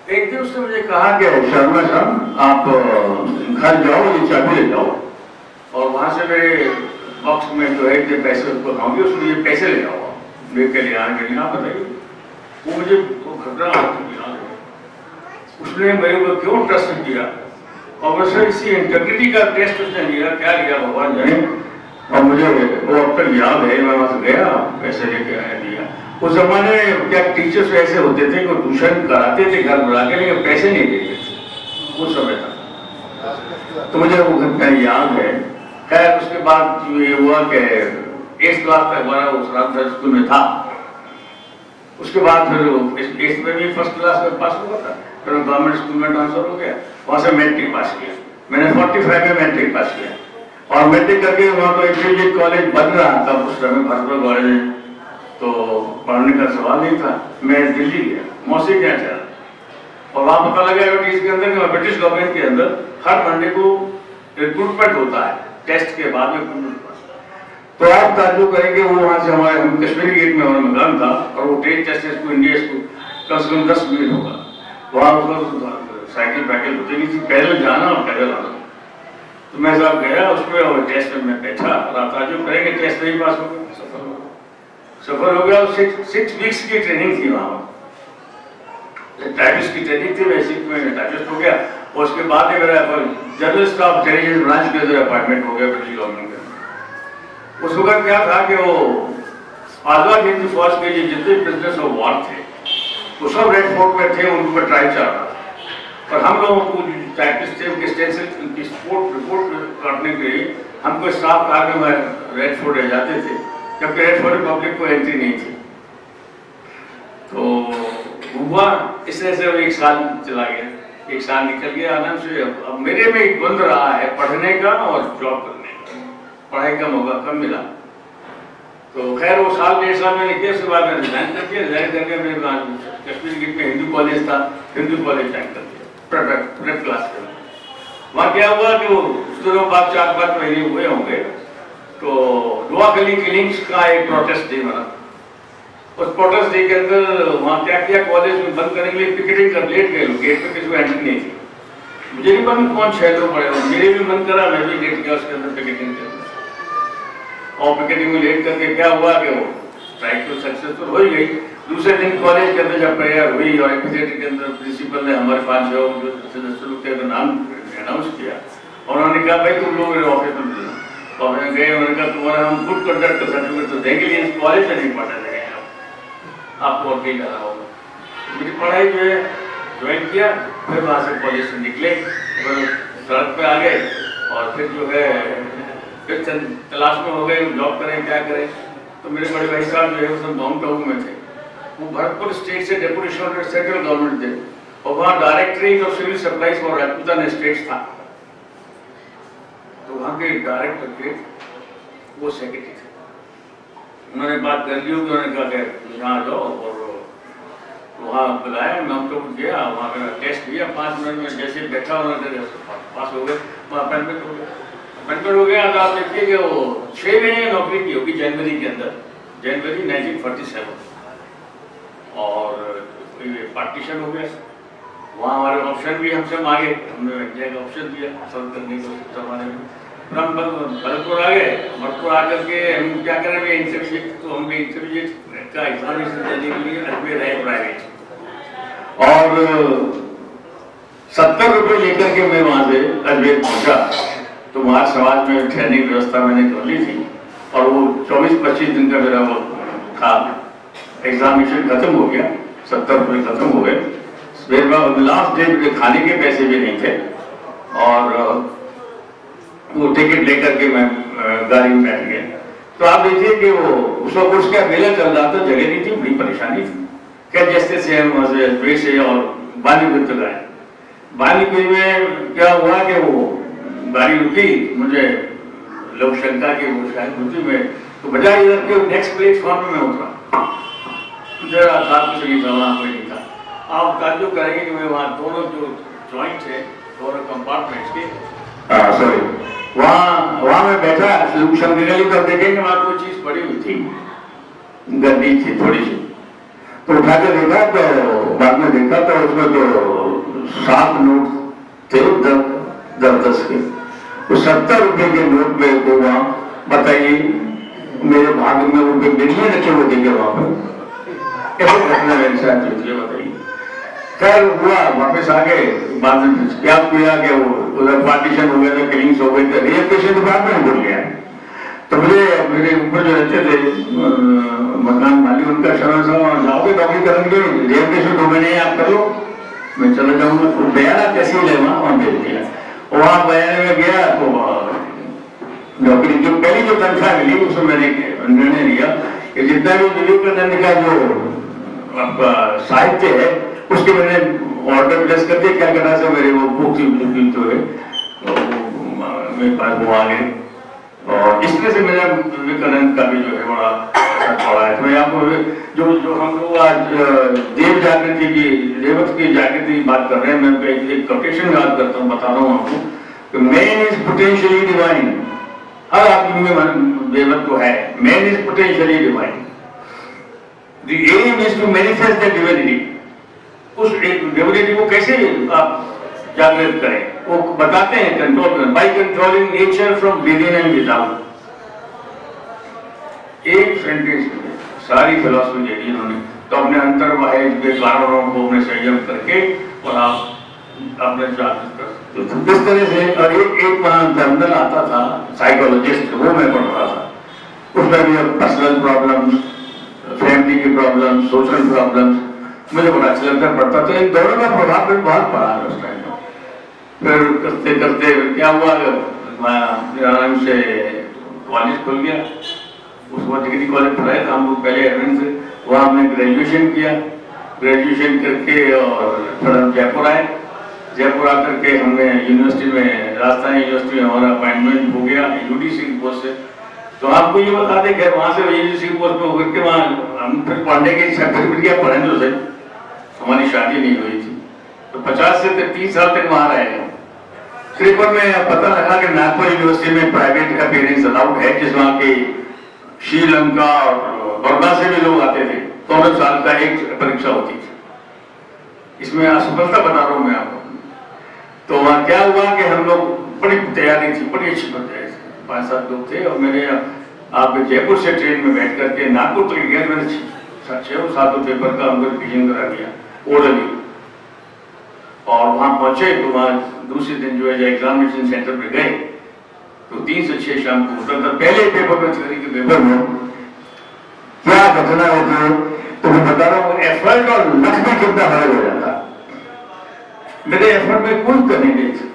एक दिन उसने मुझे कहा कि शर्मा साहब आप घर जाओ, ये चाबी ले जाओ और वहां से मेरे बॉक्स में जो है कि पैसे उसको खाऊंगी, उसमें ये पैसे ले जाओ लेके लिए आने के लिए। आप बताइए, वो मुझे घबरा उसने मेरे को क्यों ट्रस्ट किया और वैसे इसी इंटेग्रिटी का टेस्ट उसने लिया, क्या लिया भगवान जाने। और मुझे वो अब तक याद है, मैं वहां से गया पैसे लेके आया दिया। उस जमाने में क्या टीचर्स ऐसे होते थे कि ट्यूशन कराते थे घर बुला के, लेकिन पैसे नहीं देते थे उस समय था। तो मुझे वो घटना याद है। खैर उसके बाद ये हुआ कि 8th क्लास तक हमारा उस रामधर स्कूल में था। उसके बाद फिर 8th में भी 1st क्लास में पास हुआ था, फिर गवर्नमेंट स्कूल में ट्रांसफर हो गया, वहां से मैट्रिक पास किया। मैंने 45 में मैट्रिक पास किया और मैट्रिक करके वहां तो इंटरमीडिएट कॉलेज बन रहा था उस समय भरतपुर कॉलेज में, तो पढ़ने का सवाल नहीं था। मैं दिल्ली गया, मौसी क्या चला और वहां पता लगा ब्रिटिश के अंदर कि ब्रिटिश गवर्नमेंट के अंदर हर मंडे को रिक्रूटमेंट होता है, टेस्ट के बाद में। तो आप ताज्जुब करेंगे, वो वहां से हमारे हम कश्मीरी गेट में हमारा मकान था और वो ट्रेन टेस्ट को इंडिया स्कूल कम से कम 10 मिनट होगा। वहां उसको साइकिल पैकिल होती नहीं थी, पैदल जाना और पैदल आना। तो मैं साहब गया उसमें और टेस्ट में मैं बैठा और आप ताज्जुब करेंगे टेस्ट नहीं पास हो गया, सफल हो गया। 6 वीक्स की ट्रेनिंग थी वहां, टाइपिस्ट की ट्रेनिंग थी, वैसे मैं टाइपिस्ट हो गया और उसके बाद मेरा जनरल स्टाफ इंटेलिजेंस ब्रांच के अंदर अपॉइंटमेंट हो गया ब्रिटिश गवर्नमेंट का। उस वक्त क्या था कि वो आजाद हिंद फौज के जितने प्रिजनर्स ऑफ वॉर थे वो सब रेड फोर्ट में थे, उनको ट्रायल चल रहा था। और हम लोगों को टाइपिस्ट थे उनके स्टेंसिल उनकी रिपोर्ट काटने के लिए हमको स्टाफ कार में रेड फोर्ट रह जाते थे, जबकि रेड फोर्ट में पब्लिक को एंट्री नहीं थी। तो हुआ इस तरह से 1 साल चला गया, 1 साल निकल गया आराम से। अब मेरे में एक द्वंद रहा है पढ़ने का और जॉब करने का, पढ़ाई का मौका कम मिला। तो खैर वो साल 1.5 साल मैंने किया, उसके बाद मैं रिजाइन करके मेरे कश्मीर गेट में हिंदू कॉलेज था, हिंदू कॉलेज ज्वाइन कर दिया प्रेप क्लास के। वहाँ क्या हुआ कि वो दोनों बाद 4-5 महीने हुए होंगे, तो नोआखली किलिंग्स का एक प्रोटेस्ट डे बना। उस प्रोटेस्ट डे के अंदर वहाँ क्या किया, कॉलेज में बंद करने के लिए पिकेटिंग कर लेट गए, गेट पे किसी को एंट्री नहीं थी। मुझे नहीं पता कौन 6 लोग पड़े, मेरे भी मन करा, मैं भी लेट गया उसके अंदर पिकेटिंग के अंदर। और पिकेटिंग में लेट करके क्या हुआ कि वो स्ट्राइक तो सक्सेसफुल हो ही गई। दूसरे दिन कॉलेज के अंदर जब प्रेयर हुई और एम्फीथिएटर के अंदर प्रिंसिपल ने हमारे 5 लोग जो सदस्य लोग थे नाम अनाउंस किया और उन्होंने कहा भाई तुम लोग मेरे ऑफिस में मिलना। तो हमने गए, उन्होंने कहा तुम्हारा हम गुड कंडक्ट का सर्टिफिकेट तो देंगे, लेकिन कॉलेज में नहीं पढ़ने देंगे आपको और कहीं जाना होगा। मेरी पढ़ाई जो है ज्वाइन किया, फिर वहाँ से कॉलेज से निकले, सड़क पे आ गए और फिर जो है फिर तलाश में हो गए जॉब करें क्या करें। तो मेरे बड़े भाई साहब जो है वो सब माउंट आबू में थे, वो भरतपुर स्टेट से डेपुटेशन ऑर्डर सेंट्रल गवर्नमेंट थे और वहाँ directorate of civil supplies for Rajputana estates था। तो वहाँ के डायरेक्टर के वो सेक्रेटरी थे, उन्होंने बात कर ली, उन्होंने कहा कि यहाँ जाओ और वहाँ बुलाया। माउंट आबू गया, वहाँ का टेस्ट दिया, 5 मिनट में जैसे बैठा उन्होंने पास हो गए, वहाँ अपॉइंटमेंट हो गया। अपॉइंटमेंट हो गया तो आप देखिए कि वो 6 महीने नौकरी की होगी जनवरी के अंदर, जनवरी 1947 और पार्टीशन हो गया। वहाँ हमारे ऑप्शन भी हमसे मांगे, हमने इंडिया का ऑप्शन दिया सर्व करने को जमाने में। फिर हम भरतपुर आ गए, भरतपुर आकर के हम क्या करें, मैं इंटरमीडिएट, तो हम इंटरमीडिएट का एग्जामिनेशन देने के लिए अजमेर है प्राइवेट और 70 रुपये लेकर के मैं वहाँ से अजमेर पहुँचा। तो वहाँ समाज में ट्रेनिंग व्यवस्था मैंने कर ली थी और वो 24-25 दिन का मेरा वो था, एग्जामिनेशन खत्म हो गया, 70 रुपये खत्म हो गए। मेरे लास्ट डे मुझे खाने के पैसे भी नहीं थे और वो टिकट लेकर के मैं गाड़ी में बैठ गया। तो आप देखिए कि वो उस वक्त उसका मेला चल रहा था, जगह नहीं थी, बड़ी परेशानी थी। क्या जैसे से हम वहाँ से और बालीपुर तक आए। बालीपुर में क्या हुआ कि वो गाड़ी रुकी, मुझे लोग शंका की वो शायद होती में, तो बजाय इधर के नेक्स्ट प्लेटफॉर्म में उतरा, जरा था कुछ नहीं था, वहाँ कोई नहीं था। आप ताज्जुब करेंगे कि मैं वहाँ दोनों जो जॉइंट है दोनों कंपार्टमेंट्स के, सॉरी, वहाँ मैं बैठा, शंकरगली कर देखेंगे वहाँ कोई चीज पड़ी हुई थी, गद्दी थी थोड़ी सी, तो उठा के देखा तो बाद में देखा तो उसमें तो 7 नोट थे 10 के, तो 70 रुपए के नोट में को वहां बताइए मेरे भाग में रुपए मिलियन रखे हुए थे वहां पर। ऐसे घटना मेरे साथ होती है, बताइए। खैर हुआ, वापस आ गए, बाद में क्या किया कि वो उधर पार्टीशन हो गया था, किलिंग्स हो गए थे, रिएक्शन डिपार्टमेंट भूल गया। तो मुझे मेरे ऊपर जो रहते थे मकान मालिक, उनका शरण जाओगे नौकरी करेंगे, रिएक्शन 2 महीने आप कर लो, मैं चला जाऊंगा। तो बयाना तहसील है वहां भेज दिया। वहां बयाने में गया तो नौकरी जो पहली जो तनख्वाह मिली उसमें मैंने निर्णय लिया कि जितना भी विवेकानंद का जो आपका साहित्य है उसके मैंने ऑर्डर प्लेस कर दिया। क्या करना से मेरे वो बुक जो है मेरे पास वो आ गए, और इस तरह से मेरा विवेकानंद का भी जो है बड़ा असर पड़ा है। तो मैं आपको जो हम लोग आज देव जागृति की, देवत की जागृति की बात कर रहे हैं, मैं एक कोटेशन याद करता हूँ, बता रहा हूँ आपको। Man is potentially divine. हर आदमी में देवत्व तो है। Man is potentially divine. The aim is to manifest the divinity. उस डिविनिटी को कैसे आप जागृत करें, वो बताते हैं कंट्रोल में, by controlling nature from with in and without. एक सेंटेंस में सारी फिलॉसफी दे दी इन्होंने। तो अपने अंतर्बाह्य के कारणों को अपने संयम करके और आप अपने जागृत कर सकते हो। तो इस तरह से, और एक वहां जर्नल आता था साइकोलॉजिस्ट, वो मैं पढ़ रहा था। उसमें भी पर्सनल प्रॉब्लम्स, फैमिली की प्रॉब्लम्स, सोशल प्रॉब्लम्स मुझे बड़ा अच्छा लगता है, पढ़ता। तो इन दोनों का प्रभाव भी बहुत पड़ा है उस टाइम। फिर करते करते क्या हुआ, आराम से कॉलेज खुल गया। उस वक्त डिग्री कॉलेज खुला था, हम लोग पहले एडमिशन से वहाँ हमने ग्रेजुएशन किया। ग्रेजुएशन करके और फिर हम जयपुर आए। जयपुर आकर के हमने यूनिवर्सिटी में, राजस्थान यूनिवर्सिटी में हमारा अपॉइंटमेंट हो गया यूडीसी की पोस्ट से। तो आपको ये बता दें कि वहाँ से यूडीसी की पोस्ट में होकर के वहाँ हम फिर पढ़ने की सर्टिफिकेट किया, पढ़े तो सही, हमारी शादी नहीं हुई थी। तो 50 से 30 साल तक वहां रहे हैं। श्रीपुर में पता लगा कि नागपुर यूनिवर्सिटी में प्राइवेट अपियरेंस अलाउड है, जिस वहां के श्रीलंका और बर्मा से भी लोग आते थे। 14 साल का एक परीक्षा होती थी। इसमें असफलता बता रहा हूं मैं आपको। तो वहां क्या हुआ कि हम लोग, बड़ी तैयारी थी, बड़ी अच्छी तैयारी थी, 5-7 लोग थे। और मैंने आप जयपुर से ट्रेन में बैठ करके नागपुर तक गया। मैंने 6-7 पेपर का हमको रिविजन करा दिया ओरली। और वहां पहुंचे तो वहां दूसरे दिन जो है एग्जामिनेशन सेंटर पे गए तो 3 से 6 शाम को होता था। पहले पेपर में थ्योरी के पेपर में क्या घटना होती, तो मैं बता रहा हूँ, एफर्ट और लक में कितना अलग हो जाता। मेरे एफर्ट में कोई कमी नहीं थी।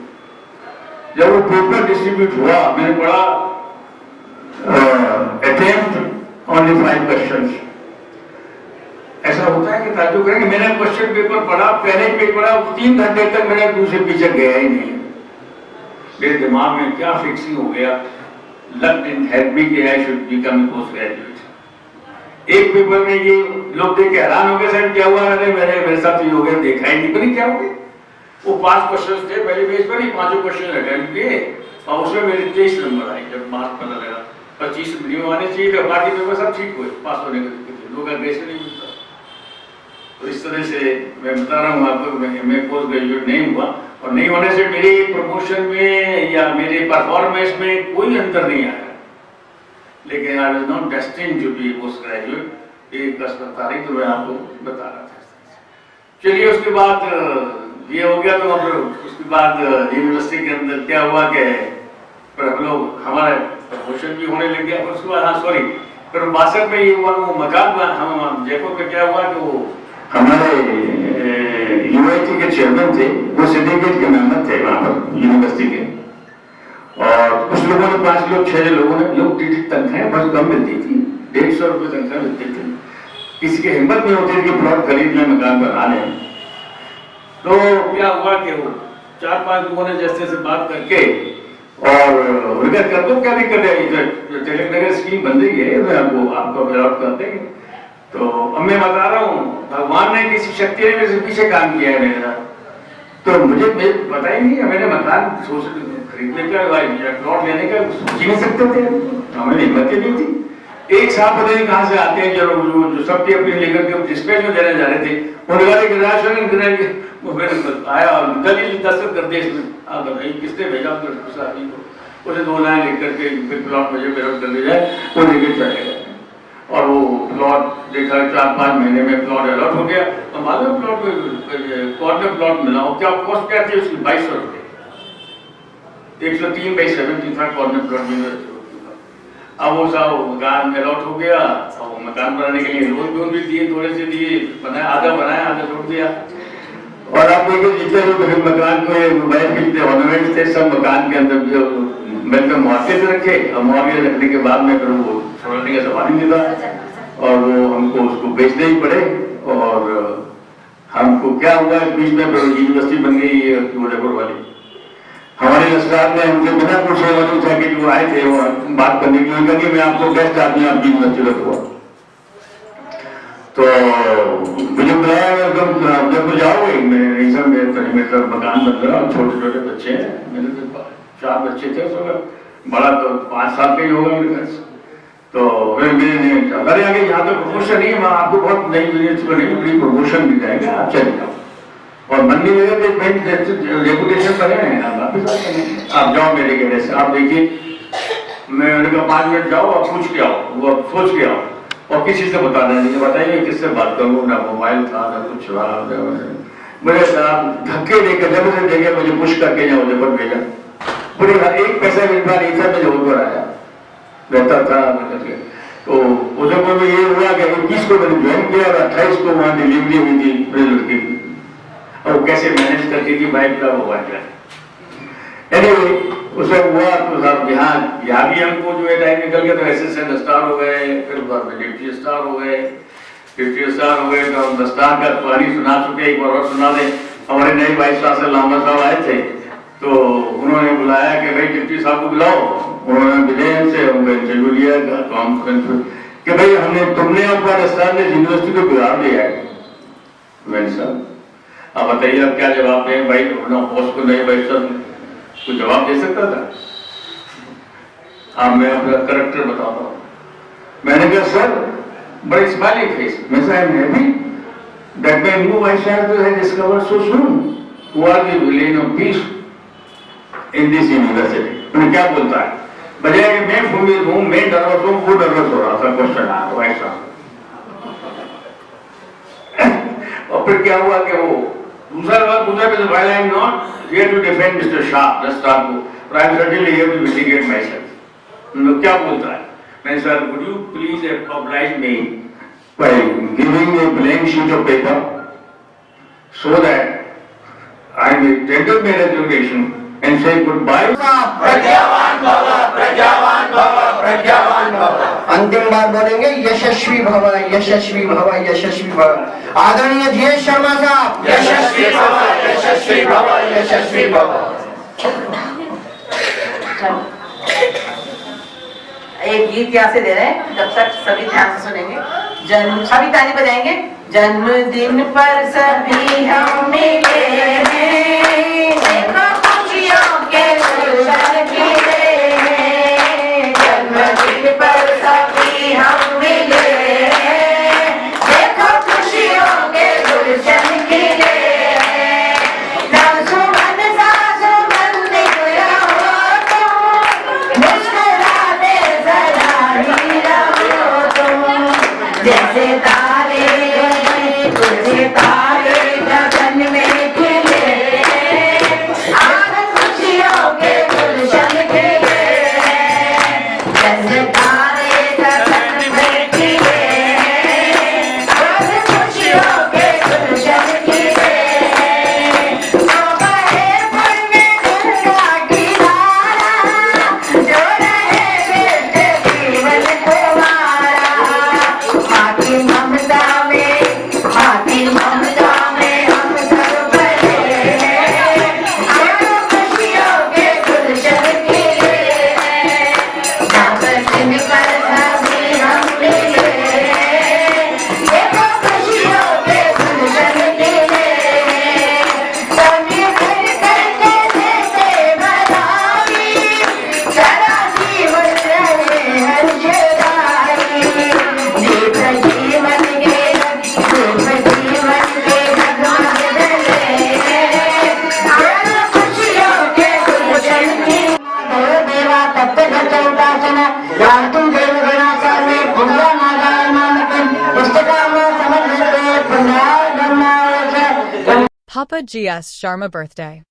जब वो पेपर डिस्ट्रीब्यूट हुआ, मैंने पढ़ा अटेम्प्ट ओनली 5 क्वेश्चंस। ऐसा होता है कि ताज्जुब करेंगे, मैंने क्वेश्चन पेपर पढ़ा, पहले पेज पढ़ा, 3 घंटे तक मैंने दूसरे पीछे गया ही नहीं। मेरे दिमाग में क्या फिक्सिंग हो गया, लक डिडंट हेल्प मी कि I should become post graduate. एक पेपर में ये लोग देख के हैरान हो गए, सर क्या हुआ, अरे मेरे साथ ये हो गया, देखा ही नहीं, पता क्या हो गया। वो 5 क्वेश्चन थे पहले पेज पर ही, 5 क्वेश्चन अटेम्प्ट किए और उसमें मेरे 23 नंबर आए। जब मार्क्स पता लगा 25 मिनिमम आने चाहिए थे, बाकी पेपर सब ठीक हुए, पास होने के लोग एग्रेशन नहीं मिलता। तो इस तरह से मैं बता रहा हूँ आपको, मैं पोस्ट ग्रेजुएट नहीं हुआ और नहीं होने से मेरे प्रमोशन में या मेरे परफॉर्मेंस में कोई अंतर नहीं आया। लेकिन I was not destined to be post graduate. एक तारीख तो मैं आपको बता रहा था। चलिए उसके बाद ये हो गया। तो उसके बाद यूनिवर्सिटी के अंदर क्या हुआ कि हम लोग, हमारा प्रमोशन भी होने लग गया। उसके बाद फिर 62 में ये हुआ, वो मकान हम जयपुर में क्या हुआ कि वो हमारे यूआईटी के चेयरमैन थे, वो सिंडिकेट के मेंबर थे वहां पर यूनिवर्सिटी के। और कुछ लोगों ने, 5 लोग 6 लोगों ने, लोग तनख्वाहें बहुत कम मिलती थी, 150 रुपये तनख्वाह मिलती थी। किसी की हिम्मत नहीं होती थी कि प्लॉट खरीद लें, मकान बना लें। तो क्या हुआ कि वो 4-5 लोगों ने जैसे से बात करके और कर दो, क्या दिक्कत है, तिलक नगर स्कीम बन रही है, मैं आपको अलॉट कर देंगे। तो अब मैं बता रहा हूँ, भगवान ने किसी शक्ति ने मेरे पीछे काम किया है मेरा। तो मुझे पता ही नहीं है, मैंने मकान खरीदने का, प्लॉट लेने का सोच ही नहीं सकते थे, हमें हिम्मत ही नहीं थी। एक साहब पता नहीं कहाँ से आते हैं जो सबकी अपनी लेकर के डिस्प्ले में देने जा रहे थे, उन्होंने कहा कि राशन गिराएंगे, वो फिर आया दलील दस्तखत कर दिए इसमें। आप बताइए किसने भेजा आदमी को, उसे 2 लाइन लिख करके प्लॉट मुझे पेरोट कर दिया जाए, वो लेके चले गए और वो प्लॉट देखा 4-5 महीने में प्लॉट अलॉट हो गया। तो मालूम प्लॉट कॉर्नर प्लॉट मिला, और क्या कॉस्ट क्या थी उसकी 2200 रुपये, 103/70 था कॉर्नर प्लॉट में। अब वो साहब मकान अलॉट हो गया और मकान बनाने के लिए लोन भी दिए, थोड़े से दिए, बनाया, आधा बनाया, आधा छोड़ दिया। और आप देखिए जितने लोग मकान को मोबाइल के जितने ऑर्नामेंट्स थे सब मकान के अंदर जो मैंने मुआवजे से रखे, और मुआवजे रखने के बाद में फिर वो छोड़ने का सवाल ही नहीं था और वो हमको उसको बेचने ही पड़े। और हमको क्या हुआ बीच में यूनिवर्सिटी बन गई उदयपुर वाली, हमारे नस्रात ने हमसे बिना पूछे उठा के जो आए थे वो बात करने के लिए कहा मैं आपको बेस्ट आदमी आपकी यूनिवर्सिटी रखूंगा। तो मुझे बुलाया जब तो जाओगे, मैं सब मेरे मकान बन रहा, छोटे छोटे बच्चे हैं, मेरे 4 बच्चे थे, बड़ा तो 5 साल का ही होगा मेरे घर से। तो फिर मैंने अरे आगे यहाँ तो प्रमोशन नहीं है, आपको बहुत नई यूनिवर्सिटी बनेगी, बड़ी प्रमोशन मिल जाएगा, आप चले जाओ। और मन नहीं लगे रेपुटेशन पर है, आप जाओ मेरे कहने से। आप देखिए मैं उन्होंने कहा 5 मिनट जाओ, आप पूछ के आओ, वो सोच के आओ, और किसी से बताना नहीं। बताइए किससे बात करूँ, ना मोबाइल था ना कुछ रहा। मुझे धक्के देकर जब से देखे मुझे पुश करके जाओ उदयपुर भेजा, पूरे 1 पैसा मिल पा नहीं था, मैं उदयपुर आया रहता था करके। तो उदयपुर में ये हुआ कि 21 को मैंने ज्वाइन किया और 28 को वहाँ डिलीवरी हुई थी रिजल्ट की, और कैसे मैनेज करके की बाइक का वो बात है। एनीवे उसे हुआ तो साहब यहाँ भी हमको जो है टाइम निकल गया, तो असिस्टेंट स्टार हो गए, फिर डिप्टी स्टार हो गए, डिप्टी स्टार हो गए तो हम स्टार का कहानी सुना चुके, एक बार और सुना दें। हमारे नए वाइस चांसलर लामा साहब आए थे, तो उन्होंने बुलाया कि भाई डिप्टी साहब को बुलाओ। उन्होंने विजय से इंटरव्यू लिया कॉन्फ्रेंस कि भाई तुमने अफगानिस्तान ने यूनिवर्सिटी को बिगाड़ दिया है। मैंने साहब अब बताइए आप क्या जवाब दें भाई, पोस्ट को नहीं भाई सर कुछ जवाब दे सकता था? अब मैं अपना करेक्टर बताता हूँ। मैंने कहा सर बड़ी स्माइलिंग फेस, मैं साहब happy that my new vice chancellor has discovered so soon who are the villain of peace in this university. उन्हें क्या बोलता है, बजाय कि मैं फूमिद हूँ, मैं नर्वस हूँ, वो नर्वस हो रहा था क्वेश्चन आया वाइस चांसलर। और फिर क्या हुआ कि वो दूसरा बात पूछा कि while I am not here to defend Mr. Shah, just start to, but I am certainly here to mitigate myself. क्या बोलता है? मैं sir, would you please oblige me by giving a blank sheet of paper so that I may tender my resignation and say goodbye. प्रज्ञावान भव, प्रज्ञावान भव, प्रज्ञावान भव। अंतिम बार बोलेंगे यशस्वी भव, यशस्वी भव, यशस्वी भव। आदरणीय जीएस शर्मा साहब, यशस्वी भव, यशस्वी भव, यशस्वी भव। एक गीत यहाँ से दे रहे हैं, जब तक सभी ध्यान से सुनेंगे। जन्म सभी ताली बजाएंगे। जन्मदिन पर सभी हम मिले हैं, देखो खुशियों के गुलशन खिले हैं। जन्मदिन पर सभी हम मिले हैं, देखो खुशियों के गुलशन खिले हैं। सुमन सा सुमन निकला हो तुम, मुस्कुराते सदा ही रहो तुम। जैसे तारे तुझे तारे गगन Papa G.S. Sharma birthday.